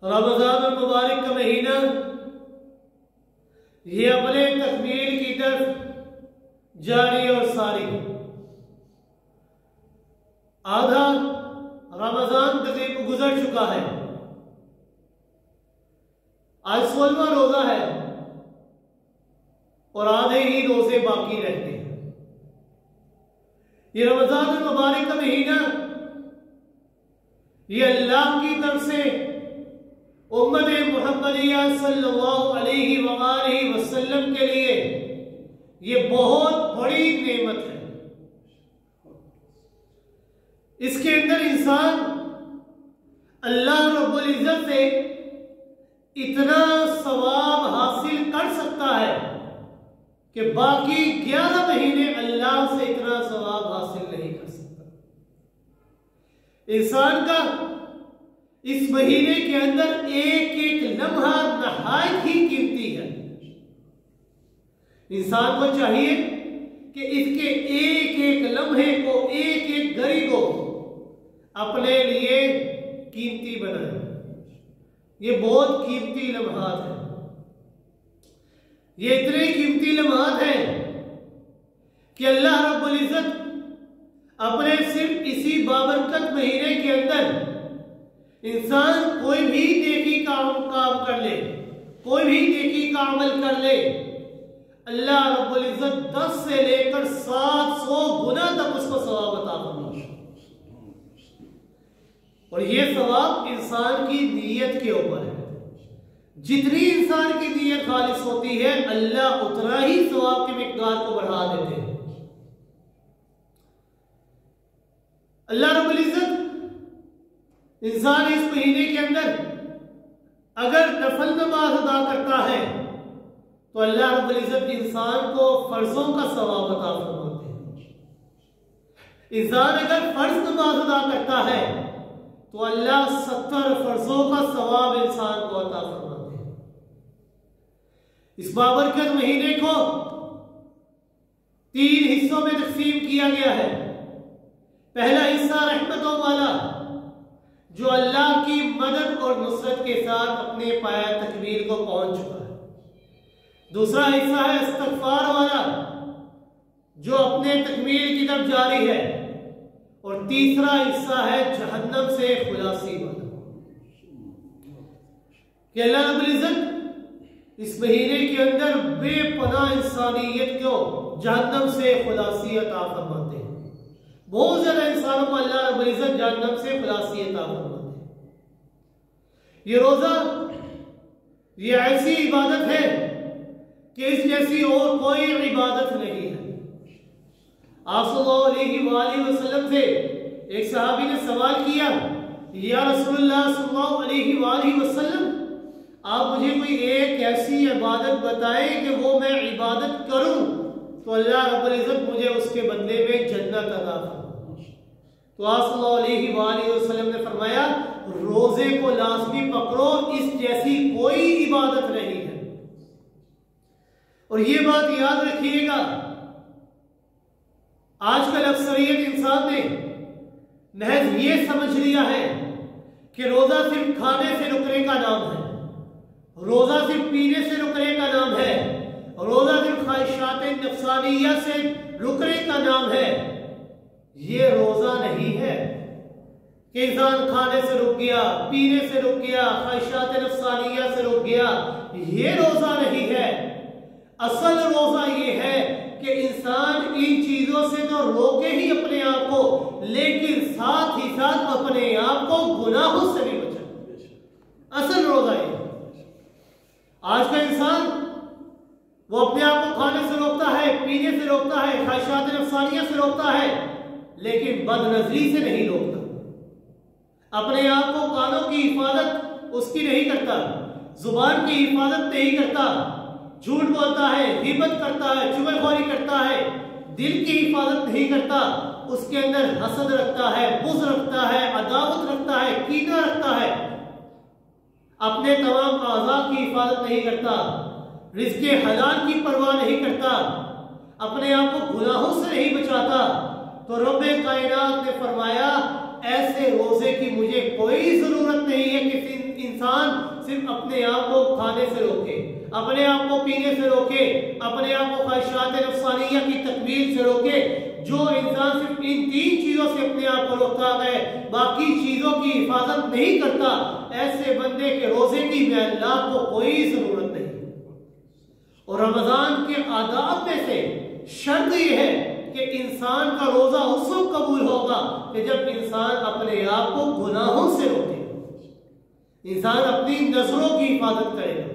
رمضان المبارک کا مہینہ یہ اپنے تکمیل کی طرف جاری اور ساری، آدھا رمضان تقریباً گزر چکا ہے، آج 16واں روزہ ہے اور آدھے ہی روزے باقی رہتے ہیں۔ یہ رمضان المبارک کا مہینہ یہ اللہ کی طرف سے امت محمدیہ صلی اللہ علیہ وآلہ وسلم کے لیے یہ بہت بڑی نعمت ہے۔ اس کے اندر انسان اللہ رب العزت سے اتنا ثواب حاصل کر سکتا ہے کہ باقی 11 مہینے اللہ سے اتنا ثواب حاصل نہیں کر سکتا۔ انسان کا اس مہینے کے اندر ایک ایک لمحہ نہایت ہی قیمتی ہے۔ انسان کو چاہیے کہ اس کے ایک ایک لمحے کو، ایک ایک گھڑی کو اپنے لیے قیمتی بنائے۔ یہ بہت قیمتی لمحات ہیں، یہ اتنے قیمتی لمحات ہیں کہ اللہ رب العزت اپنے صرف اسی بابرکت مہینے کے اندر انسان کوئی بھی نیکی کا کام کر لے، کوئی بھی نیکی کا عمل کر لے، اللہ رب العزت 10 سے لے کر 700 گنا تک اس کو ثواب عطا فرمائے۔ اور یہ ثواب انسان کی نیت کے اوپر ہے۔ جتنی انسان کی نیت خالص ہوتی ہے اللہ اتنا ہی ثواب کی مقدار کو بڑھا دیتے ہیں۔ اللہ رب العزت انسان اس مہینے کے اندر اگر نفل نماز ادا کرتا ہے تو اللہ رب العزت انسان کو فرضوں کا ثواب عطا فرماتے ہیں۔ انسان اگر فرض نماز ادا کرتا ہے تو اللہ 70 فرضوں کا ثواب انسان کو عطا فرماتے ہیں۔ اس بابرکت مہینے کو 3 حصوں میں تقسیم کیا گیا ہے۔ پہلا حصہ رحمتوں والا جو اللہ کی مدد اور نصرت کے ساتھ اپنے پایہ تکمیل کو پہنچ چکا ہے۔ دوسرا حصہ ہے استغفار والا جو اپنے تکمیل کی طرف جاری ہے، اور تیسرا حصہ ہے جہنم سے خلاصی والا کہ اللہ رب العزت اس مہینے کے اندر بے پناہ انسانیت کو جہنم سے خلاصی عطا فرماتے ہیں۔ بہت زیادہ انسانوں کو اللہ رب العزت جہنم سے خلاصی عطا فرماتے ہیں۔ یہ روزہ یہ ایسی عبادت ہے کہ اس جیسی اور کوئی عبادت نہیں ہے۔ آپ صلی اللہ علیہ وآلہ وسلم سے ایک صحابی نے سوال کیا، یا رسول اللہ صلی اللہ علیہ وآلہ وسلم آپ مجھے کوئی ایک ایسی عبادت بتائیں کہ وہ میں عبادت کروں تو اللہ رب العزت مجھے اس کے بدلے میں جنت عطا فرمائے۔ تو آپ صلی اللہ علیہ وآلہ وسلم نے فرمایا روزے کو لازمی پکڑو، اس جیسی کوئی عبادت نہیں ہے۔ اور یہ بات یاد رکھیے گا، آج کل اکثریت انسان نے محض یہ سمجھ لیا ہے کہ روزہ صرف کھانے سے رکنے کا نام ہے، روزہ صرف پینے سے رکنے کا نام ہے، روزہ صرف خواہشات نفسانیہ سے رکنے کا نام ہے۔ یہ روزہ نہیں ہے کہ انسان کھانے سے رک گیا، پینے سے رک گیا، خواہشات نفسانیہ سے رک گیا، یہ روزہ نہیں ہے۔ اصل روزہ یہ ہے کہ انسان ان چیزوں سے تو روکے ہی اپنے آپ کو، لیکن ساتھ ہی ساتھ اپنے آپ کو گناہوں سے بھی بچائے۔ اصل روزہ یہ ہے۔ آج کا انسان وہ اپنے آپ کو کھانے سے روکتا ہے، پینے سے روکتا ہے، خواہشات نفسانیہ سے روکتا ہے، لیکن بد نظری سے نہیں روکتا۔ اپنے آپ کو کانوں کی حفاظت اس کی نہیں کرتا، زبان کی حفاظت نہیں کرتا، جھوٹ بولتا ہے، غیبت کرتا ہے، چغل خوری کرتا ہے، دل کی حفاظت نہیں کرتا، اس کے اندر حسد رکھتا ہے، بغض رکھتا ہے، عداوت رکھتا ہے، کینہ رکھتا ہے، اپنے تمام اعضاء کی حفاظت نہیں کرتا، رزق حلال کی پرواہ نہیں کرتا، اپنے آپ کو گناہوں سے نہیں بچاتا، تو رب کائنات نے فرمایا ایسے روزے کی مجھے کوئی ضرورت نہیں ہے کہ انسان انسان صرف اپنے آپ کو کھانے سے روکے، اپنے آپ کو پینے سے روکے، اپنے آپ کو خواہشات نفسانیہ کی تکمیل سے روکے، جو انسان صرف ان 3 چیزوں سے اپنے آپ کو روکتا ہے، باقی چیزوں کی حفاظت نہیں کرتا، ایسے بندے کے روزے کی میں اللہ کو کوئی ضرورت نہیں۔ اور رمضان کے آداب میں سے شرط یہ ہے کہ انسان کا روزہ اس وقت قبول ہوگا کہ جب انسان اپنے آپ کو گناہوں سے روکے، انسان اپنی نظروں کی حفاظت کرے گا،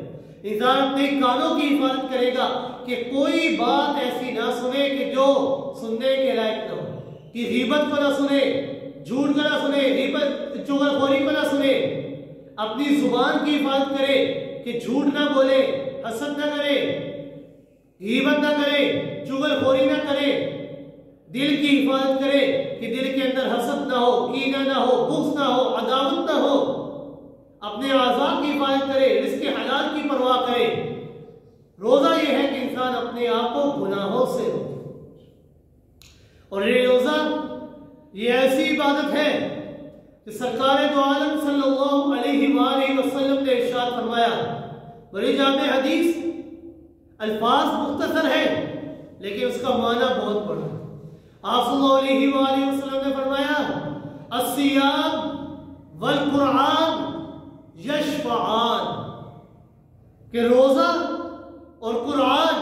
انسان اپنے کانوں کی حفاظت کرے گا کہ کوئی بات ایسی نہ سنے کہ جو سننے کے لائق نہ ہو، کہ غیبت کو نہ سنے، جھوٹ کو نہ سنے، چغلخوری کو نہ سنے، اپنی زبان کی حفاظت کرے کہ جھوٹ نہ بولے، حسد نہ کرے، غیبت نہ کرے، چغلخوری نہ کرے، دل کی حفاظت کرے کہ دل کے اندر حسد نہ ہو، کینہ نہ ہو، بغض نہ ہو، عداوت نہ ہو، اپنے اعضاء کی حفاظت کرے، رزق حلال کی پرواہ کرے۔ روزہ یہ ہے کہ انسان اپنے آپ کو گناہوں سے روکے، اور یہ روزہ یہ ایسی عبادت ہے کہ سرکار دو عالم صلی اللہ علیہ وآلہ وسلم نے ارشاد فرمایا، بڑی جامع حدیث، الفاظ مختصر ہے لیکن اس کا معنی بہت بڑا ہے۔ آپ صلی اللہ علیہ وآلہ وسلم نے فرمایا، الصیام والقرآن یشفعان، کہ روزہ اور قرآن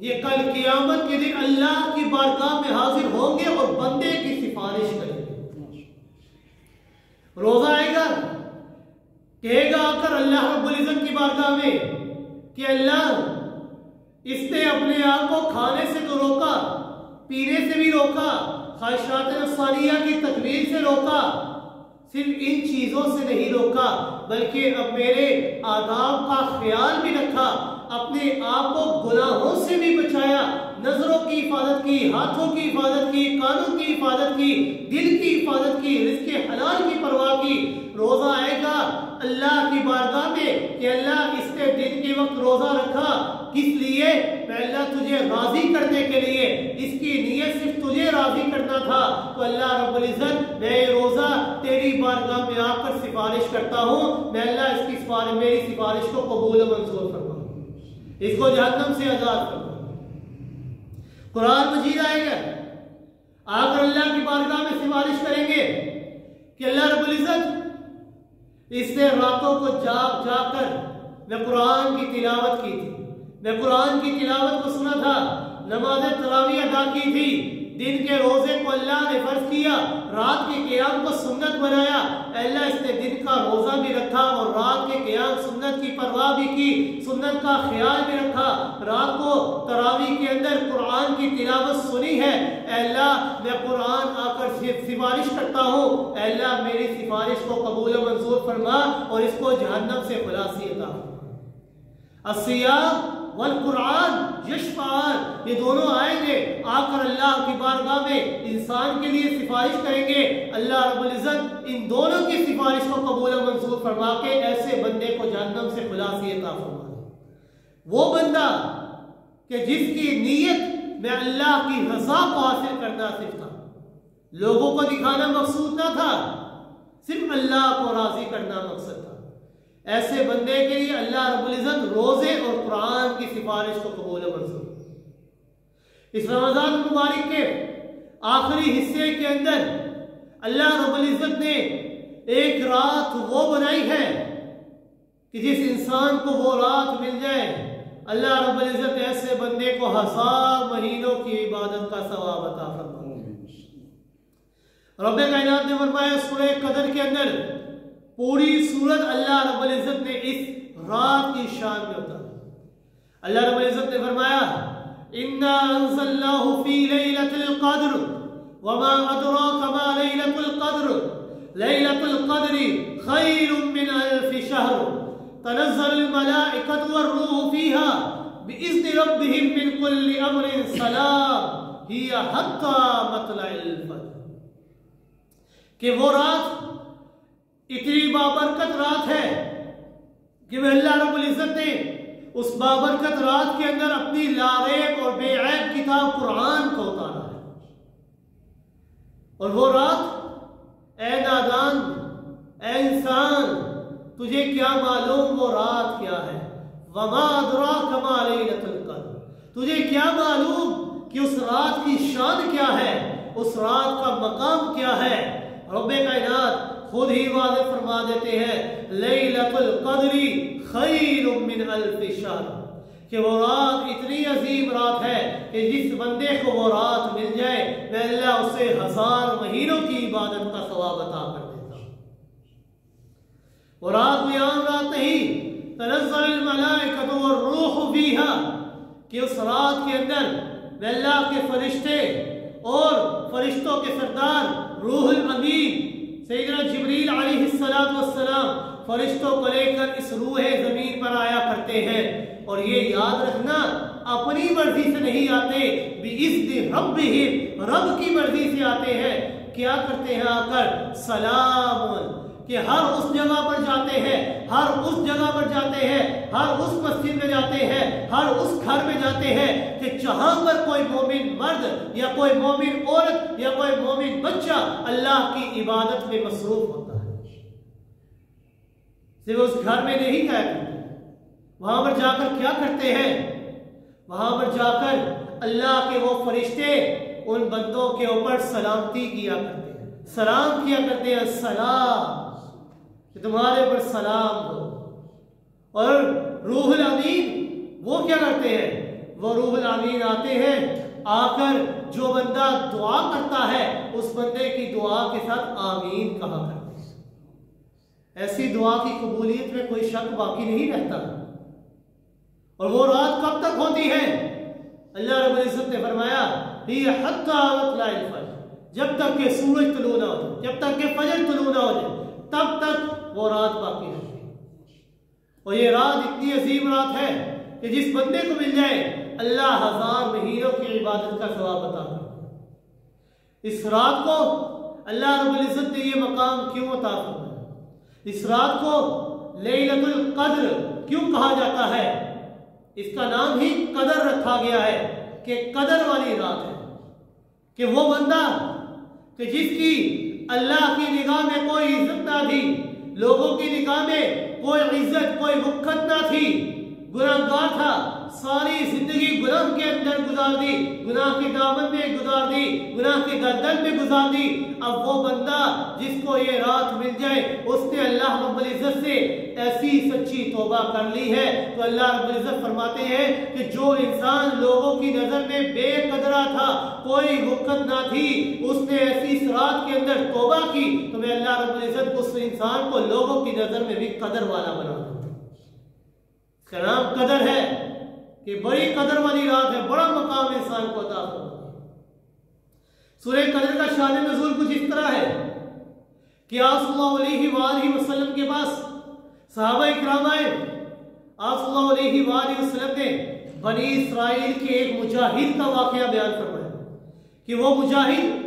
یہ کل قیامت کے دن اللہ کی بارگاہ میں حاضر ہوں گے اور بندے کی سفارش کریں گے۔ روزہ آئے گا، کہے گا آ کر اللہ رب العزت کی بارگاہ میں کہ اللہ، اس نے اپنے آپ کو کھانے سے تو روکا، پینے سے بھی روکا، خواہشات نفسانیہ کی تکمیل سے روکا، صرف ان چیزوں سے نہیں روکا بلکہ اب میرے آداب کا خیال بھی رکھا، اپنے آپ کو گناہوں سے بھی بچایا، نظروں کی حفاظت کی، ہاتھوں کی حفاظت کی، کانوں کی حفاظت کی، دل کی حفاظت کی، رزق حلال کی پرواہ کی۔ روزہ آئے گا اللہ کی بارگاہ میں کہ اللہ، اس نے دن کے وقت روزہ رکھا کس لیے؟ پہلا تجھے راضی کرنے کے لیے، اس کی نیت صرف تجھے راضی کرنا تھا، تو اللہ رب العزت میں یہ روزہ تیری بارگاہ میں آ کر سفارش کرتا ہوں، میں اللہ اس کی میری سفارش کو قبول و منظور فرما، اس کو جہنم سے آزاد کرتا ہوں۔ قرآن مجید آئے گا، آ کر اللہ کی بارگاہ میں سفارش کریں گے کہ اللہ رب العزت، اس نے راتوں کو جاگ جا کر میں قرآن کی تلاوت کی تھی، میں قرآن کی تلاوت کو سنا تھا، نماز تراویح ادا کی تھی، دن کے روزے کو اللہ نے فرض کیا، رات کے قیام کو سنت بنایا، اللہ اس نے دن کا روزہ بھی رکھا اور رات کے قیام سنت کی پرواہ بھی کی، سنت کا خیال بھی رکھا، رات کو تراویح کے اندر قرآن کی تلاوت سنی ہے، اے اللہ میں قرآن آ کر سفارش کرتا ہوں، اے اللہ میری سفارش کو قبول و منظور فرما اور اس کو جہنم سے خلاصی عطا فرما۔ الصیام والقرآن یشفعان، یہ دونوں آئیں گے، آ کر اللہ کی بارگاہ میں انسان کے لیے سفارش کریں گے، اللہ رب العزت ان دونوں کی سفارش کو قبول و منظور فرما کے ایسے بندے کو جہنم سے خلاصی عطا فرما۔ وہ بندہ کہ جس کی نیت میں اللہ کی رضا کو حاصل کرنا صرف تھا، لوگوں کو دکھانا مقصود نہ تھا، صرف اللہ کو راضی کرنا مقصد تھا، ایسے بندے کے لیے اللہ رب العزت روزے اور قرآن کی سفارش کو قبول و منظور۔ اس رمضان مبارک کے آخری حصے کے اندر اللہ رب العزت نے ایک رات وہ بنائی ہے کہ جس انسان کو وہ رات مل جائے، اللہ رب العزت ایسے بندے کو 1000 مہینوں کی عبادت کا ثواب عطا فرمائے۔ رب کائنات نے فرمایا سورہ قدر کے اندر پوری سورت اللہ رب العزت نے اس رات کی شان میں اتارا۔ اللہ رب العزت نے فرمایا اِنَّا أَنزَلْنَاهُ فِي لَيْلَةِ الْقَدْرِ وَمَا أَدْرَاكَ مَا لَيْلَةُ الْقَدْرِ لَيْلَةُ الْقَدْرِ خَيْرٌ مِّنْ أَلْفِ شَهْرٍ تَنَزَّلُ الْمَلَائِكَةُ وَالرُّوحُ فِيهَا بِإِذْنِ رَبِّهِم مِّن كُلِّ أَمْرٍ سَلَامٌ هِيَ حَتَّىٰ مَطْلَعِ الْفَجْرِ، کہ وہ رات اتنی بابرکت رات ہے کہ اللہ رب العزت نے اس بابرکت رات کے اندر اپنی لاریب اور بے عیب کتاب قرآن کو اتارا ہے، اور وہ رات اے نادان، اے انسان، تجھے کیا معلوم وہ رات کیا ہے؟ وما ادراک ما لیلۃ القدر، تجھے کیا معلوم کہ اس رات کی شان کیا ہے، اس رات کا مقام کیا ہے؟ رب کائنات خود ہی واضح فرما دیتے ہیں لیلۃ القدر خیر من الف شہر، کہ وہ رات اتنی عظیم رات ہے کہ جس بندے کو وہ رات مل جائے میں اللہ اسے 1000 مہینوں کی عبادت کا ثواب عطا کر دیتا ہوں۔ وہ رات کوئی عام رات نہیں، تنزل الملائکۃ والروح فیہا، کہ اس رات کے اندر میں اللہ کے فرشتے اور فرشتوں کے سردار روح الامین سیدنا جبریل علیہ السلام فرشتوں کو لے کر اس روح زمین پر آیا کرتے ہیں، اور یہ یاد رکھنا اپنی مرضی سے نہیں آتے، بِإِذْنِ رَبِّهِمْ، رب کی مرضی سے آتے ہیں۔ کیا کرتے ہیں؟ آ کر سلام، کہ ہر اس جگہ پر جاتے ہیں، ہر اس جگہ پر جاتے ہیں، ہر اس مسجد میں جاتے ہیں، ہر اس گھر میں جاتے ہیں کہ جہاں پر کوئی مومن مرد یا کوئی مومن عورت یا کوئی مومن بچہ اللہ کی عبادت میں مصروف ہوتا ہے، صرف اس گھر میں نہیں گیا کرتے، وہاں پر جا کر کیا کرتے ہیں؟ وہاں پر جا کر اللہ کے وہ فرشتے ان بندوں کے اوپر سلامتی کیا کرتے ہیں، سلام کیا کرتے ہیں، سلام، کہ تمہارے اوپر سلام ہو۔ اور روح الامین وہ کیا کرتے ہیں؟ وہ روح الامین آتے ہیں، آ کر جو بندہ دعا کرتا ہے اس بندے کی دعا کے ساتھ آمین کہا کرتے ہیں۔ ایسی دعا کی قبولیت میں کوئی شک باقی نہیں رہتا۔ اور وہ رات کب تک ہوتی ہے؟ اللہ رب العزت نے فرمایا ہی حتی مطلع الفجر، جب تک کہ سورج طلوع نہ ہو جائے، جب تک کہ فجر طلوع نہ ہو جائے تب تک وہ رات باقی رہتی ہے۔ اور یہ رات اتنی عظیم رات ہے کہ جس بندے کو مل جائے اللہ 1000 مہینوں کی عبادت کا ثواب عطا کرتا ہے۔ اس رات کو اللہ رب العزت نے یہ مقام کیوں عطا فرمایا؟ اس رات کو لیلۃ القدر کیوں کہا جاتا ہے؟ اس کا نام ہی قدر رکھا گیا ہے کہ قدر والی رات ہے، کہ وہ بندہ کہ جس کی اللہ کی نگاہ میں کوئی عزت نہ تھی، لوگوں کی نگاہ میں کوئی عزت کوئی وقت نہ تھی، گناہگار تھا، ساری زندگی گناہ کے اندر گزار دی، گناہ کی دامن میں گزار دی، گناہ کی گردن میں گزار دی۔ اب وہ بندہ جس کو یہ رات مل جائے اس نے اللہ رب العزت سے ایسی سچی توبہ کر لی ہے، تو اللہ رب العزت فرماتے ہیں کہ جو انسان لوگوں کی نظر میں بے قدرہ تھا، کوئی وقت نہ تھی، اس نے ایسی اس رات کے اندر توبہ کی تو میں اللہ رب العزت اس انسان کو لوگوں کی نظر میں بھی قدر والا بنا دوں۔ اس کا نام قدر ہے کہ بڑی قدر والی رات ہے، بڑا مقام انسان کو عطا ہوتا ہے۔ سورہ قدر کا شان نزول کچھ اس طرح ہے کہ آپ صلی اللہ علیہ وآلہ وسلم کے پاس صحابہ اکرام آئے، آپ صلی اللہ علیہ وآلہ وسلم نے بنی اسرائیل کے ایک مجاہد کا واقعہ بیان فرمایا کہ وہ مجاہد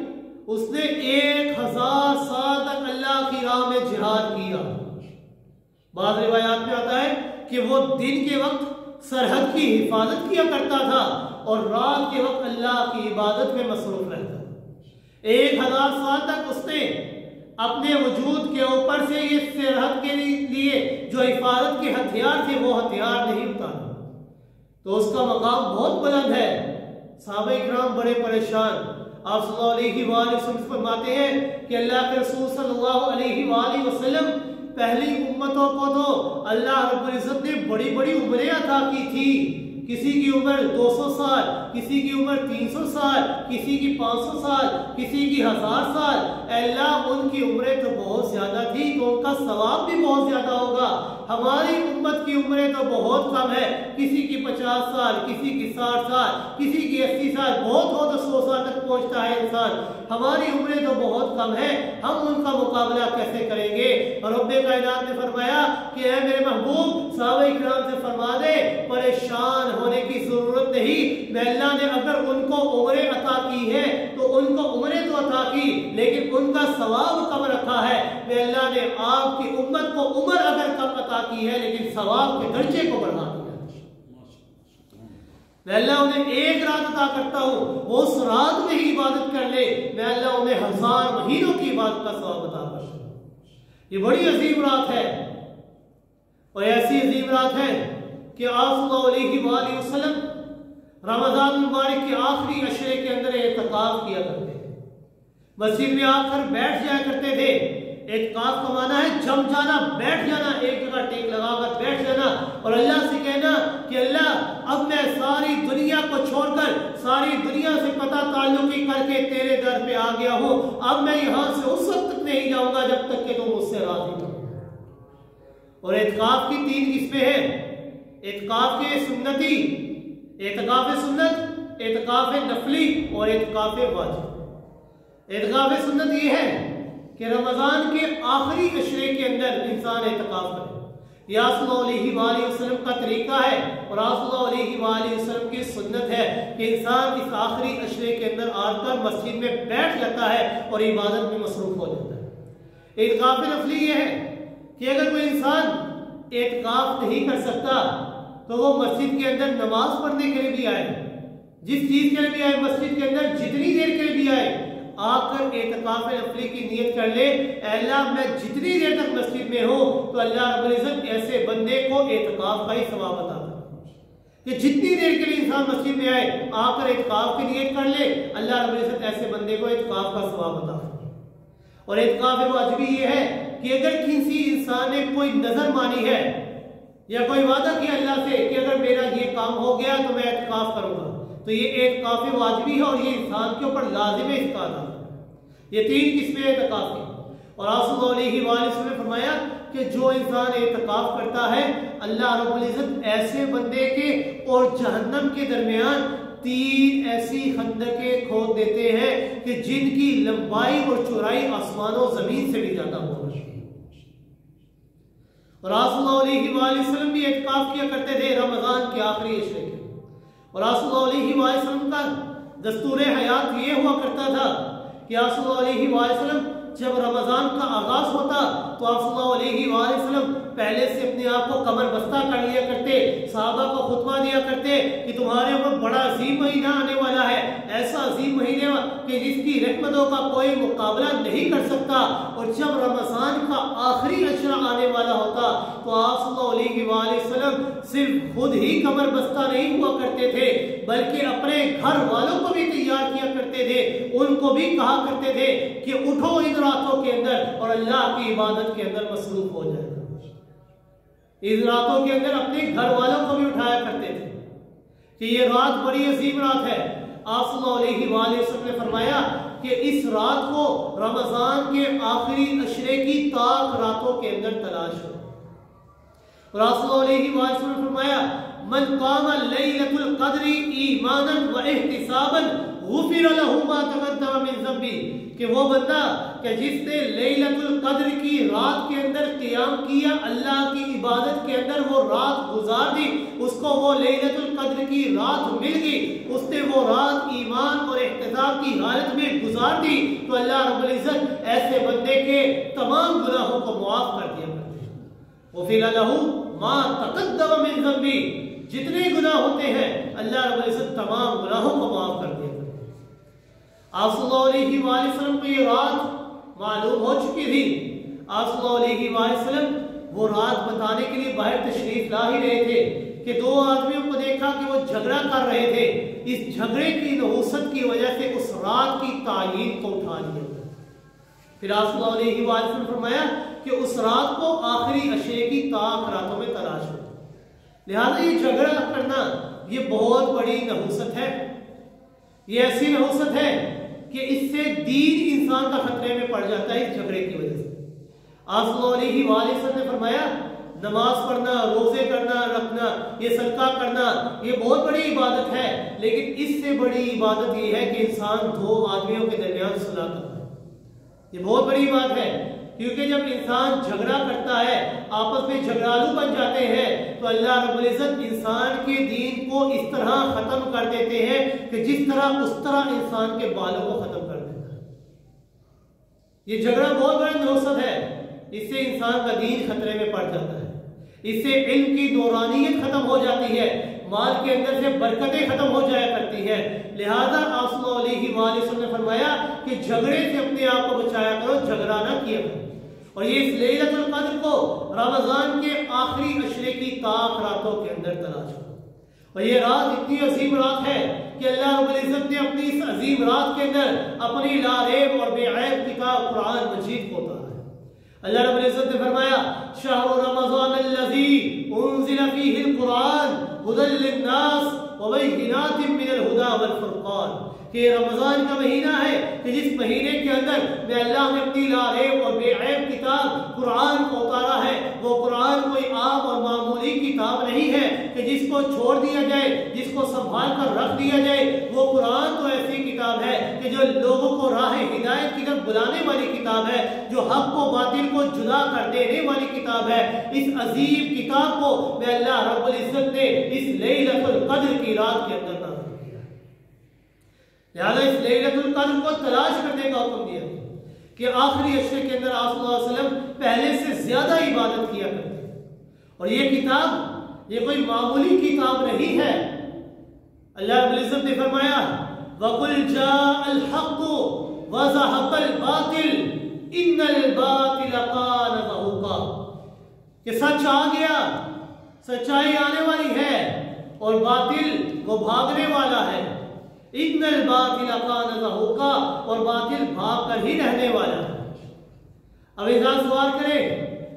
اس نے 1000 سال تک اللہ کی راہ میں جہاد کیا۔ بعض روایات میں آتا ہے کہ وہ دن کے وقت سرحد کی حفاظت کیا کرتا تھا اور رات کے وقت اللہ کی عبادت میں مصروف رہتا۔ 1000 سال تک اس نے اپنے وجود کے اوپر سے یہ سرحد کے لیے جو حفاظت کے ہتھیار تھے وہ ہتھیار نہیں اتارا، تو اس کا مقام بہت بلند ہے۔ صحابہ اکرام بڑے پریشان، آپ صلی اللہ علیہ وآلہ وسلم فرماتے ہیں کہ اللہ کے رسول صلی اللہ علیہ وآلہ وسلم پہلی امتوں کو تو اللہ رب العزت نے بڑی بڑی عمریں عطا کی تھی، کسی کی عمر 200 سال، کسی کی عمر 300 سال، کسی کی 500 سال، کسی کی 1000 سال۔ اے اللہ ان کی عمریں تو بہت زیادہ تھی تو ان کا ثواب بھی بہت زیادہ ہوگا، ہماری امت کی عمریں تو بہت کم ہے، کسی کی 50 سال، کسی کی 60 سال، کسی کی 80 سال، بہت ہو تو 100 سال تک پہنچتا ہے انسان، ہماری عمریں تو بہت کم ہے، ہم ان کا مقابلہ کیسے کریں گے؟ اور رب کائنات نے فرمایا کہ اے میرے محبوب صحابہ اکرام سے فرما دے پریشان ہونے کی ضرورت نہیں، میں اللہ نے اگر ان کو عمریں عطا کی ہے تو ان کو عمریں تو عطا کی لیکن ان کا ثواب کم رکھا ہے۔ میں اللہ نے آپ کی امت کو عمر اگر کم عطا کی ہے لیکن ثواب کے درجے کو بڑھا دیا۔ میں اللہ انہیں ایک رات عطا کرتا ہوں، وہ اس رات میں ہی عبادت کر لے، میں اللہ انہیں 1000 مہینوں کی عبادت کا ثواب عطا کرتا ہوں۔ یہ بڑی عظیم رات ہے اور ایسی عظیم رات ہے کہ آپ صلی اللہ علیہ وآلہ وسلم رمضان المبارک کے آخری عشرے کے اندر اعتکاف کیا کرتے تھے، مسجد میں آ کر بیٹھ جایا کرتے تھے۔ اعتکاف کا معنی ہے جم جانا، بیٹھ جانا، ایک جگہ ٹیک لگا کر بیٹھ جانا اور اللہ سے کہنا کہ اللہ اب میں ساری دنیا کو چھوڑ کر، ساری دنیا سے قطع تعلقی کر کے تیرے در پہ آ گیا ہوں، اب میں یہاں سے اس وقت تک نہیں جاؤں گا جب تک کہ تم مجھ سے راضی ہو۔ اور اعتکاف کی 3 قسمیں ہیں، اعتکاف کے سنتی، اعتکاف سنت، اعتکاف نفلی اور اعتکاف واجب۔ اعتکاف سنت یہ ہے کہ رمضان کے آخری عشرے کے اندر انسان اعتکاف کرے۔ یہ صلی اللہ علیہ وآلہ وسلم کا طریقہ ہے اور صلی اللہ علیہ وآلہ وسلم کی سنت ہے کہ انسان اس آخری عشرے کے اندر آ کر مسجد میں بیٹھ جاتا ہے اور عبادت میں مصروف ہو جاتا ہے۔ اعتکاف نفلی یہ ہے کہ اگر کوئی انسان اعتکاف نہیں کر سکتا تو وہ مسجد کے اندر نماز پڑھنے کے لیے بھی آئے، جس چیز کے لیے بھی آئے، مسجد کے اندر جتنی دیر کے لیے بھی آئے، آ کر اعتکاف نفلی کی نیت کر لے، اے اللہ میں جتنی دیر تک مسجد میں ہوں تو اللہ رب العزت ایسے بندے کو اعتکاف کا ہی ثواب عطا کرے۔ کہ جتنی دیر کے لیے انسان مسجد میں آئے، آ کر اعتکاف کی نیت کر لے، اللہ رب العزت ایسے بندے کو اعتکاف کا ثواب عطا کرے۔ اور اعتکاف واجبی یہ ہے کہ اگر کسی انسان نے کوئی نظر مانی ہے یا کوئی وعدہ کیا اللہ سے کہ اگر میرا یہ کام ہو گیا تو میں اعتکاف کروں گا، تو یہ اعتکاف واجبی ہے اور یہ انسان کے اوپر لازم ہے اس کا ادا۔ یہ 3 قسمیں اعتکاف کی، اور صلی اللہ علیہ وآلہ وسلم نے فرمایا کہ جو انسان اعتکاف کرتا ہے اللہ رب العزت ایسے بندے کے اور جہنم کے درمیان 3 ایسی خندقیں کھود دیتے ہیں کہ جن کی لمبائی اور چوڑائی آسمان و زمین سے بھی زیادہ ہوگی۔ اور صلی اللہ علیہ وآلہ وسلم بھی اعتکاف کیا کرتے تھے رمضان کے آخری عشرے کے، اور صلی اللہ علیہ وآلہ وسلم کا دستور حیات یہ ہوا کرتا تھا کہ صلی اللہ علیہ وآلہ وسلم جب رمضان کا آغاز ہوتا تو صلی اللہ علیہ وآلہ وسلم پہلے سے اپنے آپ کو کمر بستہ کر لیا کرتے، صحابہ کو خطبہ دیا کرتے کہ تمہارے اوپر بڑا عظیم مہینہ آنے والا ہے، ایسا عظیم مہینہ کہ جس کی رحمتوں کا کوئی مقابلہ نہیں کر سکتا۔ اور جب رمضان کا آخری عشرہ آنے والا ہوتا تو آپ صلی اللہ علیہ وآلہ وسلم صرف خود ہی کمر بستہ نہیں ہوا کرتے تھے بلکہ اپنے گھر والوں کو بھی تیار کیا کرتے تھے، ان کو بھی کہا کرتے تھے کہ اٹھو ان راتوں کے اندر اور اللہ کی عبادت کے اندر مصروف ہو جائے۔ اس راتوں کے اندر اپنے گھر والوں کو بھی اٹھایا کرتے تھے کہ یہ رات بڑی عظیم رات ہے۔ آپ صلی اللہ علیہ وآلہ وسلم نے فرمایا کہ اس رات کو رمضان کے آخری عشرے کی طاق راتوں کے اندر تلاش ہو۔ اور آپ صلی اللہ علیہ وآلہ وسلم نے فرمایا من قام لیلۃ القدر ایمانا واحتسابا غفر له ما تقدم من ذنبه، کہ وہ بندہ کہ جس نے لیلۃ القدر کی رات کے اندر قیام کیا، اللہ کی عبادت کے اندر وہ رات گزار دی، اس کو وہ لیلۃ القدر کی رات مل گئی، اس نے وہ رات ایمان اور احتساب کی حالت میں گزار دی، تو اللہ رب العزت ایسے بندے کے تمام گناہوں کو معاف کر دیا کرتے ہیں۔ غفر له ما تقدم من ذنبه، جتنے گناہ ہوتے ہیں اللہ رب العزت تمام گناہوں کو معاف کر دیا۔ آپ صلی اللہ علیہ وآلہ وسلم کو یہ رات معلوم ہو چکی تھی۔ آپ صلی اللہ علیہ وآلہ وسلم وہ رات بتانے کے لیے باہر تشریف لا ہی رہے تھے کہ 2 آدمیوں کو دیکھا کہ وہ جھگڑا کر رہے تھے، اس جھگڑے کی نحوست کی وجہ سے اس رات کی تعین کو اٹھا لیا۔ پھر آپ صلی اللہ علیہ وآلہ وسلم نے فرمایا کہ اس رات کو آخری عشرے کی طاق راتوں میں تلاش ہو۔ لہذا یہ جھگڑا کرنا یہ بہت بڑی نحوست ہے، یہ ایسی نحوست ہے کہ اس سے دین انسان کا خطرے میں پڑ جاتا ہے اس جھگڑے کی وجہ سے۔ آپ صلی اللہ علیہ وآلہ وسلم نے فرمایا نماز پڑھنا، روزے کرنا، رکھنا، یہ صدقہ کرنا یہ بہت بڑی عبادت ہے، لیکن اس سے بڑی عبادت یہ ہے کہ انسان 2 آدمیوں کے درمیان صلح کرتا ہے۔ یہ بہت بڑی بات ہے کیونکہ جب انسان جھگڑا کرتا ہے، آپس میں جھگڑالو بن جاتے ہیں، تو اللہ رب العزت انسان کے دین کو اس طرح ختم کر دیتے ہیں کہ جس طرح اس طرح انسان کے بالوں کو ختم کر دیتا ہے۔ یہ جھگڑا بہت بڑی نحوست ہے، اس سے انسان کا دین خطرے میں پڑ جاتا ہے، اس سے علم کی نورانیت ختم ہو جاتی ہے، مال کے اندر سے برکتیں ختم ہو جایا کرتی ہیں۔ لہذا آپ صلی اللہ علیہ وآلہ وسلم نے فرمایا کہ جھگڑے سے اپنے آپ کو بچایا کرو، جھگڑا نہ کیا کرو۔ اور یہ اس لیلۃ القدر کو رمضان کے آخری عشرے کی طاق راتوں کے اندر تلاش کرو. اور یہ رات اتنی عظیم رات ہے کہ اللہ رب العزت نے اپنی اس عظیم رات کے اندر اپنی لا ریب اور بے عیب کتاب قرآن مجید کو اتارا ہے. اللہ رب العزت نے فرمایا شہر رمضان الذی انزل فیہ القرآن ھدی للناس وبینات من الھدی والفرقان، کہ رمضان کا مہینہ ہے کہ جس مہینے کے اندر میں اللہ نے اپنی لا ریب اور بے عیب کتاب قرآن کو اتارا ہے. وہ قرآن کوئی عام اور معمولی کتاب نہیں ہے کہ جس کو چھوڑ دیا جائے، جس کو سنبھال کر رکھ دیا جائے. وہ قرآن تو ایسی کتاب ہے کہ جو لوگوں کو راہ ہدایت کی طرف بلانے والی کتاب ہے، جو حق و باطل کو جدا کر دینے والی کتاب ہے. اس عظیم کتاب کو میں اللہ رب العزت نے اس لیلۃ القدر کی رات کے اندر نازل کیا. لہذا اس لیلۃ القدر کو تلاش کرنے کا حکم دیا کہ آخری عشرے کے اندر آپ صلی اللہ علیہ وسلم پہلے سے زیادہ عبادت کیا کرتے ہیں. اور یہ کتاب یہ کوئی معمولی کتاب نہیں ہے. اللہ رب العزت نے فرمایا وَقُلْ جَاءَ الْحَقُّ وَزَهَقَ الْبَاطِلُ إِنَّ الْبَاطِلَ كَانَ زَهُوقًا، کہ سچ آ گیا، سچائی آنے والی ہے اور باطل وہ بھاگنے والا ہے. ان الباطل کان زہوقا، اور باطل بھاگ کر ہی رہنے والا ہے. اب انسان سوال کرے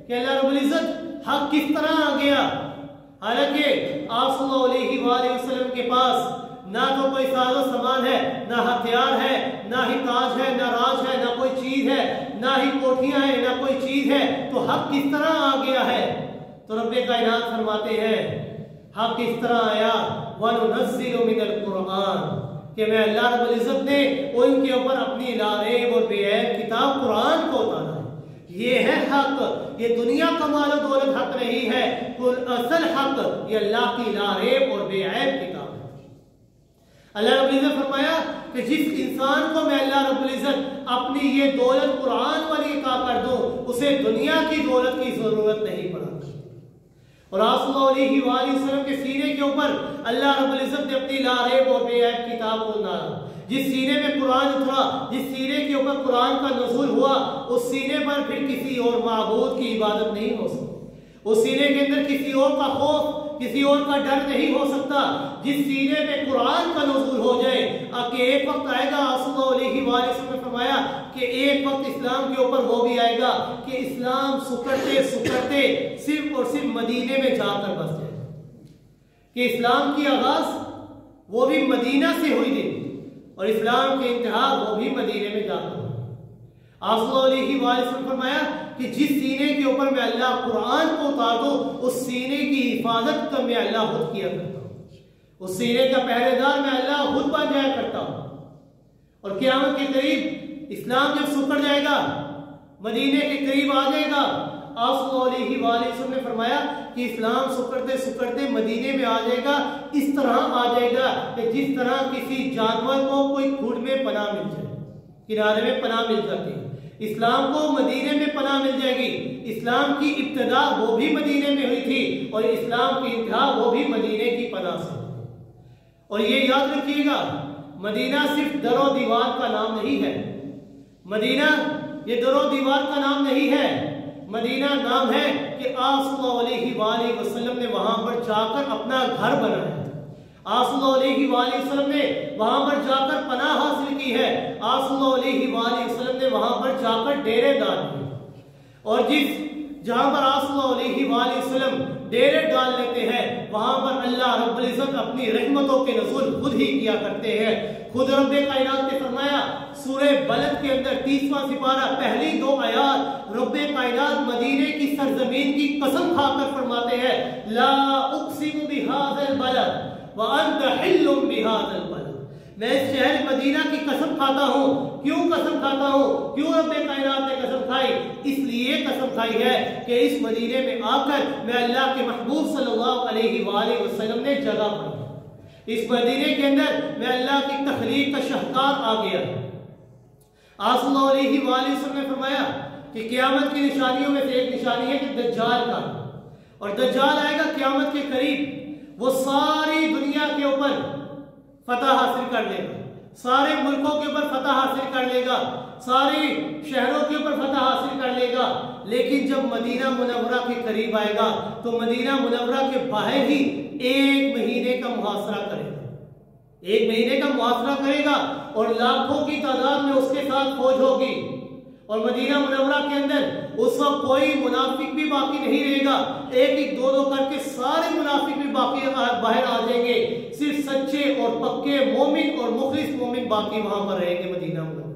کہ اللہ رب العزت حق کس طرح آ گیا، حالانکہ آپ صلی اللہ علیہ وآلہ وسلم کے پاس نہ تو کوئی ساز و سامان ہے، نہ ہتھیار ہے، نہ ہی تاج ہے، نہ راج ہے، نہ کوئی چیز ہے، نہ ہی کوٹھیاں ہیں، نہ کوئی چیز ہے. تو حق کس طرح آ گیا ہے؟ تو رب کائنات فرماتے ہیں حق کس طرح آیا وَنُنَزِّلُ مِنَ الْقُرْآنِ، کہ میں اللہ رب العزت نے ان کے اوپر اپنی لا ریب اور بے عیب کتاب قرآن کو اتارا ہے. یہ ہے حق، یہ دنیا کا مال و دولت حق نہیں ہے. اصل حق یہ اللہ کی لا ریب اور بے عیب کتاب ہے. اللہ رب العزت فرمایا کہ جس انسان کو میں اللہ رب العزت اپنی یہ دولت قرآن والی عطا کر دوں، اسے دنیا کی دولت کی ضرورت نہیں پڑا. اور آپ صلی اللہ علیہ وآلہ وسلم کے سینے کے اوپر اللہ رب العزت نے اپنی لا ریب اور بے عیب کتاب کو اتارا. جس سینے میں قرآن اترا، جس سینے کے اوپر قرآن کا نزول ہوا، اس سینے پر پھر کسی اور معبود کی عبادت نہیں ہو سکتی. اس سینے کے اندر کسی اور کا خوف، کسی اور کا ڈر نہیں ہو سکتا. جس سینے میں قرآن کا نزول ہو جائے کہ ایک وقت آئے گا، آپ صلی اللہ علیہ وآلہ وسلم نے فرمایا کہ ایک وقت اسلام کے اوپر وہ بھی آئے گا کہ اسلام سکڑتے سکڑتے صرف اور صرف مدینے میں جا کر بس جائے. کہ اسلام کی آغاز وہ بھی مدینہ سے ہوئی تھی اور اسلام کے انتہا وہ بھی مدینے میں جا کر. آپ صلی اللہ علیہ وآلہ وسلم فرمایا کہ جس سینے کے اوپر میں اللہ قرآن کو اتار دو، اس سینے کی حفاظت کا میں اللہ خود کیا کرتا ہوں. اس سینے کا پہرے دار میں اللہ خود بن جایا کرتا ہوں. اور قیامت کے قریب اسلام جب سکڑ جائے گا، مدینے کے قریب آ جائے گا، آپ صلی اللہ علیہ وآلہ وسلم نے فرمایا کہ اسلام سکڑتے سکڑتے مدینے میں آ جائے گا. اس طرح آ جائے گا کہ جس طرح کسی جانور کو کوئی کھڈ میں پناہ مل جائے، کنارے میں پناہ مل جاتی ہے. اسلام کو مدینے میں پناہ مل جائے گی. اسلام کی ابتدا وہ بھی مدینے میں ہوئی تھی اور اسلام کی انتہا وہ بھی مدینے کی پناہ سے. اور یہ یاد رکھیے گا، مدینہ صرف در و دیوار کا نام نہیں ہے. مدینہ یہ در و دیوار کا نام نہیں ہے. مدینہ نام ہے کہ آپ صلی اللہ علیہ وآلہ وسلم نے وہاں پر جا کر اپنا گھر بنایا. آپ صلی اللہ علیہ وآلہ وسلم نے وہاں پر جا کر پناہ حاصل کی ہے. آپ صلی اللہ علیہ وآلہ وسلم نے وہاں پر جا کر ڈیرے ڈال دیے. اور جہاں پر آپ صلی اللہ علیہ وآلہ وسلم ڈیرے ڈال لیتے ہیں، وہاں پر اللہ رب العزت اپنی رحمتوں کے نزول خود ہی کیا کرتے ہیں. خود رب کائنات نے فرمایا سورہ بلد کے اندر 30واں سپارہ پہلی 2 آیات، رب کائنات مدینے کی سرزمین کی قسم کھا کر فرماتے ہیں لا اقسم بہذا البلد وانت حل بہذا البلد. میں اس شہر مدینہ کی قسم کھاتا ہوں. کیوں قسم کھاتا ہوں؟ کیوں رب کائنات نے قسم کھائی؟ اس لیے قسم کھائی ہے کہ اس مدینے میں آ کر میں اللہ کے محبوب صلی اللہ علیہ وآلہ وسلم نے جگہ پائی. اس مدینے کے اندر میں اللہ کی تخلیق کا شاہکار آ گیا. آپ صلی اللہ علیہ وآلہ وسلم نے فرمایا کہ قیامت کی نشانیوں میں سے ایک نشانی ہے کہ دجال کا، اور دجال آئے گا قیامت کے قریب. وہ ساری دنیا کے اوپر فتح حاصل کر لے گا، سارے ملکوں کے اوپر فتح حاصل کر لے گا، ساری شہروں کے اوپر فتح حاصل کر لے گا. لیکن جب مدینہ منورہ کے قریب آئے گا تو مدینہ منورہ کے باہر ہی 1 مہینے کا محاصرہ کرے گا، 1 مہینے کا محاصرہ کرے گا اور لاکھوں کی تعداد میں اس کے ساتھ فوج ہوگی، اور مدینہ منورہ کے اندر اس وقت کوئی منافق بھی باقی نہیں رہے گا، ایک دو کر کے سارے منافق بھی باقی باہر آ جائیں گے، صرف سچے اور پکے مومن اور مخلص مومن باقی وہاں پر رہیں گے مدینہ منورہ،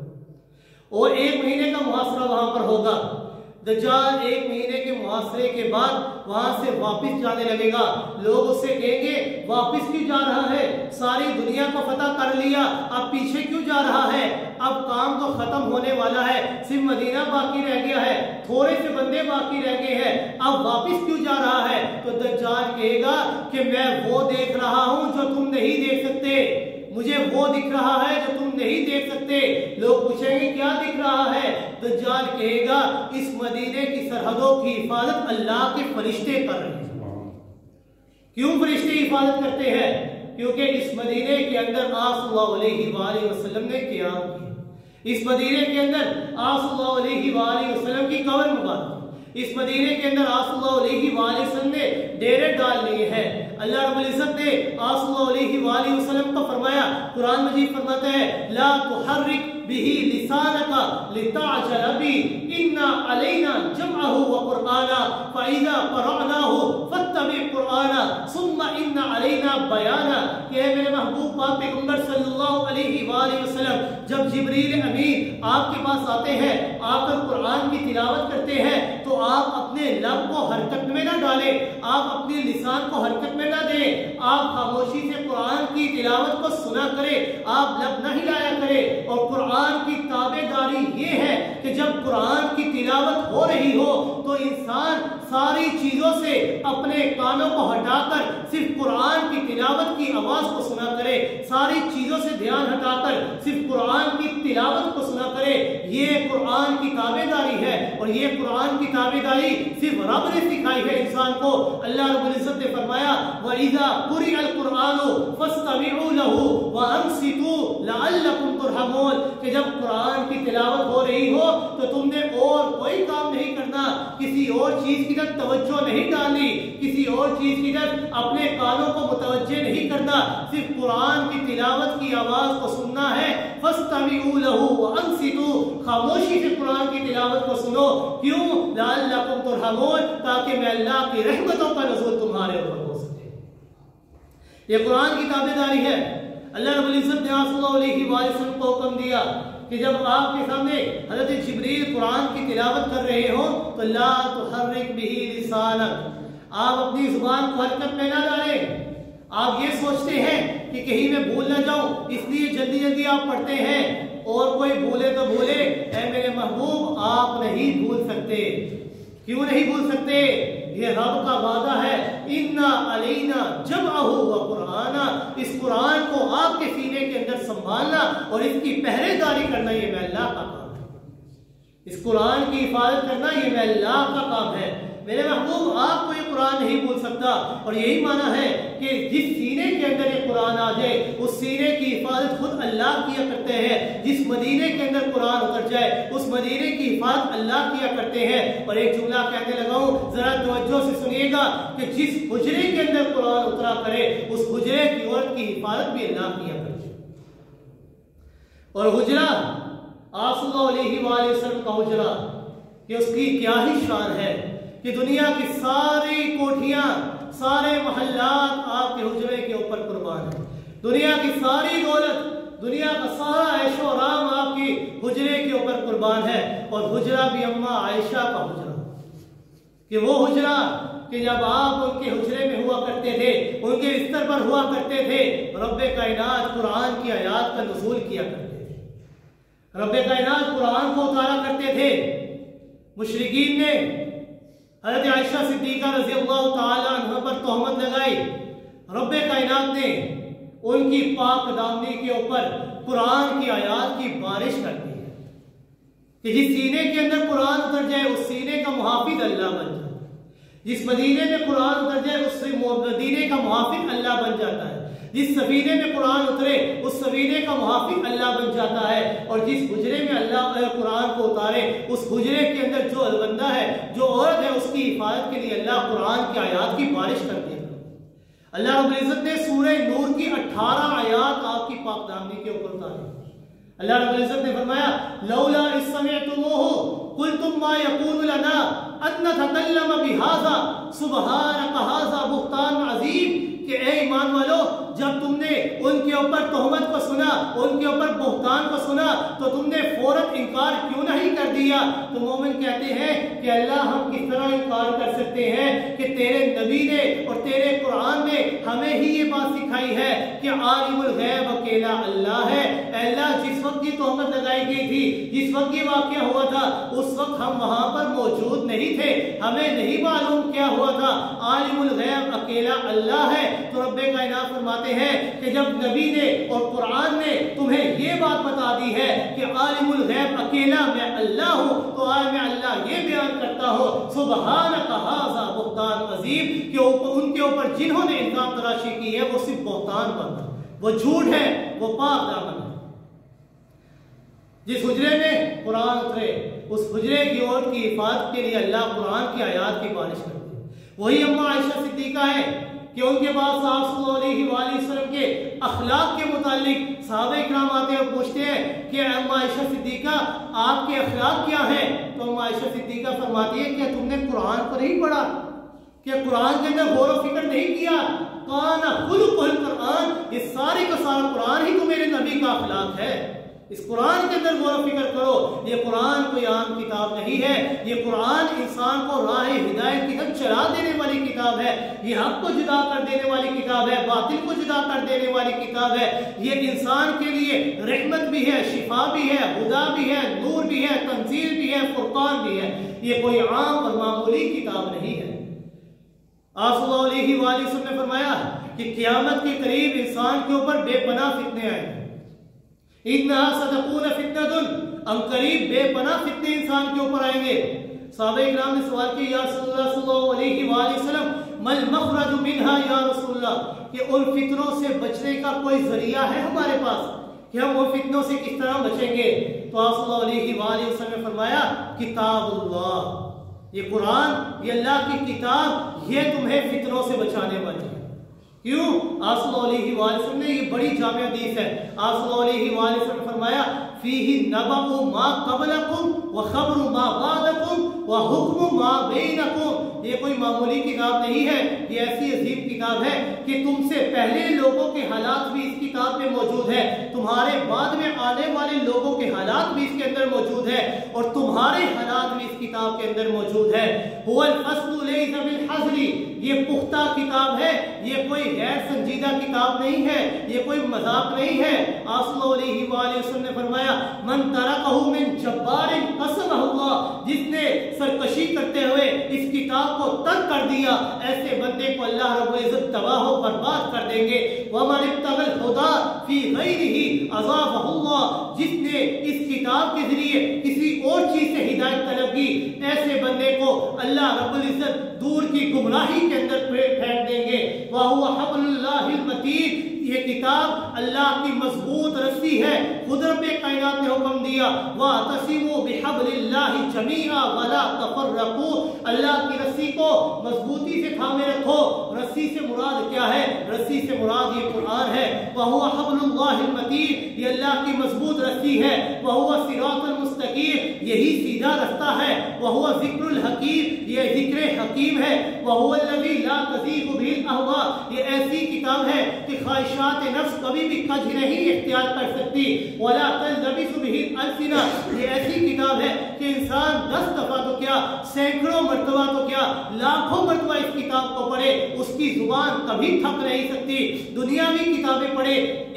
اور 1 مہینے کا محاصرہ وہاں پر ہوگا۔ دجال 1 مہینے کے محاصرے کے بعد وہاں سے واپس جانے لگے گا، لوگ اس سے کہیں گے واپس کیوں جا رہا ہے، ساری دنیا کو فتح کر لیا، اب پیچھے کیوں جا رہا ہے، اب کام تو ختم ہونے والا ہے، صرف مدینہ باقی رہ گیا ہے، تھوڑے سے بندے باقی رہ گئے ہیں، اب واپس کیوں جا رہا ہے؟ تو دجال کہے گا کہ میں وہ دیکھ رہا ہوں جو تم نہیں دیکھ سکتے، مجھے وہ دکھ رہا ہے جو تم نہیں دیکھ سکتے۔ لوگ پوچھیں گے کیا دکھ رہا ہے؟ دجال کہے گا اس مدینے کی سرحدوں کی حفاظت اللہ کے فرشتے کر رہے ہیں۔ کیوں فرشتے حفاظت کرتے ہیں؟ کیونکہ اس مدینے کے اندر آپ صلی اللہ علیہ وآلہ وسلم نے قیام کیا، اس مدینے کے اندر آپ صلی اللہ علیہ وآلہ وسلم کی قبر مبارک، اس مدینے کے اندر آپ صلی اللہ علیہ وآلہ وسلم نے ڈیرے ڈال لیے ہیں۔ اللہ رب العزت نے آپ صلی اللہ علیہ وآلہ وسلم کو فرمایا، قرآن مجید فرماتا ہے لا تحرک به لسانك لتعجل به ان علينا جمعه وقرآنا فاذا قرأناه فاتبع قرآنا ثم ان علينا بيانا۔ کہ اے میرے محبوب پاک پیغمبر صلی اللہ علیہ وآلہ وسلم، جب جبریل امین آپ کے پاس آتے ہیں، آ کر قرآن کی تلاوت کرتے ہیں، تو آپ اپنے لب کو حرکت میں نہ ڈالیں، آپ اپنے لسان کو حرکت میں نہ دیں، آپ خاموشی سے قرآن کی تلاوت کو سنا کریں، آپ لب نہ ہلایا کریں۔ اور قرآن کی تابع داری یہ ہے کہ جب قرآن کی تلاوت ہو رہی ہو تو انسان ساری چیزوں سے اپنے کانوں کو ہٹا کر صرف قرآن کی تلاوت کی آواز کو سنا کرے، ساری چیزوں سے دھیان ہٹا کر صرف قرآن کی تلاوت کو سنا کرے۔ یہ قرآن کی تابع داری ہے، اور یہ قرآن کی تابع داری صرف رب نے سکھائی ہے انسان کو۔ اللہ رب العزت نے فرمایا وَإِذَا قُرِئَ الْقُرْآنُ فَاسْتَمِعُوا لَهُ وَأَنصِتُوا لَعَلَّكُمْ تُرْحَمُونَ، کہ جب قرآن کی تلاوت ہو رہی ہو تو تم نے اور کوئی کام نہیں کرنا، کسی اور چیز کی طرف توجہ نہیں ڈالنی، کسی اور چیز کی طرف اپنے کانوں کو متوجہ نہیں کرنا، صرف قرآن کی تلاوت کی آواز کو سننا ہے۔ فَاسْتَمِعُوا لَهُ وَأَنصِتُوا، خاموشی سے قرآن کی تلاوت کو سنو، کیوں؟ لَعَلَّكُمْ تُرْحَمُونَ، تاکہ میں اللہ کی رحمتوں کا نزول تمہارے اوپر ہو سکے۔ یہ قرآن کی تابع داری ہے۔ اللہ رب العزت نے صلی اللہ علیہ وآلہ وسلم کو حکم دیا کہ جب آپ کے سامنے حضرت جبریل قرآن کی تلاوت کر رہے ہوں تو لا تحرک به لسانک، آپ اپنی زبان کو حرکت میں نہ ڈالیں۔ آپ یہ سوچتے ہیں کہ کہیں میں بھول نہ جاؤں، اس لیے جلدی جلدی آپ پڑھتے ہیں، اور کوئی بھولے تو بھولے، اے میرے محبوب آپ نہیں بھول سکتے۔ کیوں نہیں بھول سکتے؟ یہ رب کا وعدہ ہے اِنَّا عَلَيْنَا جَمْعَهُ وَقُرْآنَا، اس قرآن کو آپ کے سینے کے اندر سنبھالنا اور اس کی پہرے داری کرنا یہ میں اللہ کا کام ہے، اس قرآن کی حفاظت کرنا یہ میں اللہ کا کام ہے۔ میرے محبوب آپ کو یہ قرآن نہیں بھول سکتا، اور یہی معنی ہے کہ جس سینے کے اندر یہ قرآن آ جائے اس سینے کی حفاظت خود اللہ کیا کرتے ہیں، جس مدینے کے اندر قرآن اتر جائے اس مدینے کی حفاظت اللہ کیا کرتے ہیں۔ اور ایک جملہ کہنے لگا ہوں، ذرا توجہ سے سنیے گا کہ جس حجرے کے اندر قرآن اترا کرے اس حجرے کی عورت کی حفاظت بھی اللہ کیا کرتے ہیں۔ اور حجرہ آپ صلی اللہ علیہ وآلہ وسلم کا حجرہ، کہ اس کی کیا ہی شان ہے کہ دنیا کی ساری کوٹھیاں، سارے محلات آپ کے حجرے کے اوپر قربان ہیں، دنیا کی ساری دولت، دنیا کا سارا عیش و آرام آپ کی حجرے کے اوپر قربان ہے۔ اور حجرہ بھی اماں عائشہ کا حجرہ، کہ وہ حجرہ کہ جب آپ ان کے حجرے میں ہوا کرتے تھے، ان کے بستر پر ہوا کرتے تھے، رب کائنات قرآن کی آیات کا نزول کیا کرتے تھے، رب کائنات قرآن کو اتارا کرتے تھے۔ مشرکین نے حضرت عائشہ صدیقہ رضی اللہ تعالی عنہ پر تہمت لگائی، رب کائنات نے ان کی پاک دامنی کے اوپر قرآن کی آیات کی بارش کر دی ہے، کہ جس سینے کے اندر قرآن اتر جائے اس سینے کا محافظ اللہ بن جاتا ہے، جس مدینے میں قرآن اتر جائے اس مدینے کا محافظ اللہ بن جاتا ہے، جس سفینے میں قرآن اترے اس سفینے کا محافظ اللہ بن جاتا ہے، اور جس حجرے میں اللہ قرآن کو اتارے اس حجرے کے اندر جو بندہ ہے، جو عورت ہے، اس کی حفاظت کے لیے اللہ قرآن کی آیات کی بارش کر دیتا ہے۔ اللہ رب العزت نے سورہ نور کی 18 آیات آپ کی پاک دامنی کے اوپر اتاری۔ اللہ رب العزت نے فرمایا لولا اذ سمعتموہ قلتم ما یکون لنا ان نتکلم بہذا سبحانک ھذا بہتان عظیم، کہ اے ایمان والو جب تم نے ان کے اوپر تہمت کو سنا، ان کے اوپر بہتان کو سنا، تو تم نے فوراً انکار کیوں نہیں کر دیا؟ تو مومن کہتے ہیں کہ اللہ ہم کس طرح انکار کر سکتے ہیں کہ تیرے نبی نے اور تیرے قرآن نے ہمیں ہی یہ بات سکھائی ہے کہ عالم الغیب اکیلا اللہ ہے۔ اے اللہ جس وقت یہ تہمت لگائی گئی تھی، جس وقت یہ واقعہ ہوا تھا، اس وقت ہم وہاں پر موجود نہیں تھے، ہمیں نہیں معلوم کیا ہوا تھا، عالم الغیب اکیلا اللہ ہے۔ تو رب کائنات فرماتے ہیں کہ جب نبی نے اور قرآن نے تمہیں یہ بات بتا دی ہے کہ عالم الغیب اکیلا میں اللہ ہوں، تو آج میں اللہ یہ بیان کرتا ہوں سبحانک ھذا بہتان عظیم، کہ ان کے اوپر جنہوں نے الزام تراشی کی ہے وہ صرف بہتان بنتا، وہ جھوٹ ہے، وہ پاک دامن ہے۔ جس حجرے میں قرآن اترے اس حجرے کی عورت کی حفاظت کے لیے اللہ قرآن کی آیات کی بارش کرتے ہیں۔ وہی اماں عائشہ صدیقہ ہے کہ ان کے پاس آپ صلی اللہ علیہ وآلہ وسلم کے اخلاق کے متعلق صحابہ کرام آتے اور پوچھتے ہیں کہ اماں عائشہ صدیقہ آپ کے اخلاق کیا ہیں؟ تو اماں عائشہ صدیقہ فرماتی ہے کہ تم نے قرآن کو نہیں پڑھا، کہ قرآن کے اندر غور و فکر نہیں کیا؟ کان خلق القرآن، یہ سارے کا سارا قرآن ہی تو میرے نبی کا اخلاق ہے، اس قرآن کے اندر غور و فکر کرو۔ یہ قرآن کوئی عام کتاب نہیں ہے، یہ قرآن انسان کو راہ ہدایت کی طرف چلا دینے والی کتاب ہے، یہ حق کو جدا کر دینے والی کتاب ہے، باطل کو جدا کر دینے والی کتاب ہے، یہ انسان کے لیے رحمت بھی ہے، شفا بھی ہے، ہدا بھی ہے، نور بھی ہے، تنزیل بھی ہے، فرقان بھی ہے، یہ کوئی عام اور معمولی کتاب نہیں ہے۔ آپ صلی اللہ علیہ وآلہ وسلم نے فرمایا کہ قیامت کے قریب انسان کے اوپر بے پناہ فتنے آئیں گے، اِنَّهَا سَتَكُونَ فِتْنَةٌ، ان قریب بے پناہ فتنے انسان کے اوپر آئیں گے۔ صحابہ اکرام نے سوال کیا یا رسول اللہ صلی اللہ علیہ وآلہ وسلم مَا الْمَخْرَجُ مِنْهَا یا رسول اللہ، کہ ان فتنوں سے بچنے کا کوئی ذریعہ ہے ہمارے پاس کہ ہم وہ فتنوں سے کس طرح بچیں گے؟ تو آپ صلی اللہ علیہ وآلہ وسلم نے فرمایا کتاب اللہ، یہ قرآن، یہ اللہ کی کتاب، یہ تمہیں فتنوں سے بچانے والی ہے۔ کیوں؟ آپ صلی اللہ علیہ وآلہ وسلم نے، یہ بڑی جامع حدیث ہے، آپ صلی اللہ علیہ وآلہ وسلم نے فرمایا فیہ نبأ ما قبلکم وخبر ما بعدکم وحکم ما بینکم، یہ کوئی معمولی کتاب نہیں ہے، یہ ایسی عظیم کتاب ہے کہ تم سے پہلے لوگوں کے حالات بھی اس کتاب میں موجود ہے، تمہارے بعد میں آنے والے لوگوں کے حالات بھی اس کے اندر موجود ہے، اور تمہارے حالات بھی اس کتاب کے اندر موجود ہے۔ هو الفصل لیس بالحزر، یہ پختہ کتاب ہے، یہ کوئی غیر سنجیدہ کتاب نہیں ہے، یہ کوئی مذاق نہیں ہے۔ آپ صلی اللہ علیہ وآلہ وسلم نے فرمایا من ترکہ من جبار قسمہ اللہ، جس نے سرکشی کرتے ہوئے اس کتاب کو ترک کر دیا، ایسے بندے کو اللہ رب العزت تباہ و برباد کر دیں گے۔ ومن ابتغى الہدى فی غیرہ اضافہ اللہ، جس نے اس کتاب کے ذریعے کسی اور چیز سے ہدایت طلب کی، ایسے بندے کو اللہ رب العزت دور کی گمراہی کے اندر پھینک دیں گے۔ وَهُوَ حَبْلُ اللَّهِ الْمَتِينُ، یہ کتاب اللہ کی مضبوط رسی ہے۔ خود رب کائنات نے حکم دیا وَاعْتَصِمُوا بِحَبْلِ اللَّهِ جَمِيعًا وَلَا تَفَرَّقُوا، اللہ کی رسی کو مضبوطی سے تھامے رکھو۔ رسی سے مراد کیا ہے؟ رسی سے مراد یہ قرآن ہے۔ وَهُوَ حَبْلُ اللَّهِ الْمَتِينُ، یہ اللہ کی مضبوط رسی ہے۔ وَهُوَ صِرَاطٌ الْمُسْتَقِيمُ، یہی سیدھا رستہ ہے۔ وَهُوَ ذِكْرُ الْحَكِيمُ، یہ ذکر حکیم ہے۔ وَهُوَ الَّذِي لَا تَزِيغُ بِهِ الْأَهْوَاءُ، یہ ایسی کتاب ہے کہ خواہشات نفس کبھی بھی کج نہیں اختیار کر سکتی۔ وَلَا تَلْتَبِسُ بِهِ الْأَلْسِنَةُ، یہ ایسی کتاب ہے کہ انسان 10 دفعہ تو کیا، سینکڑوں مرتبہ تو کیا، لاکھوں مرتبہ اس کتاب کو پڑھے، اس کی زبان کبھی تھک نہیں سکتی۔ دنیاوی کتابیں پڑھے،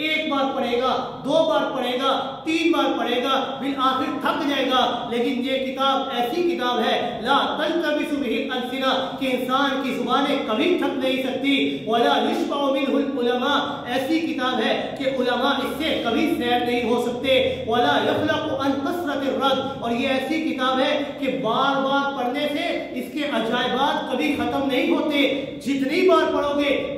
ایک بار پڑھے گا، 2 بار پڑھے گا، 3 بار پڑھے گا، بالآخر تھک جائے گا، لیکن یہ کتاب ایسی کتاب ہے لا تلتبس بہ الألسنة، کہ انسان کی زبانیں کبھی تھک نہیں سکتی۔ ولا یشبع منہ العلماء، ایسی کتاب ہے کہ علماء اس سے کبھی سیر نہیں ہو سکتے۔ ولا یخلق عن کثرت الرد، اور یہ ایسی کتاب ہے کہ بار بار پڑھنے سے اس کے عجائبات کبھی ختم نہیں ہوتے، جتنی بار پڑھو گے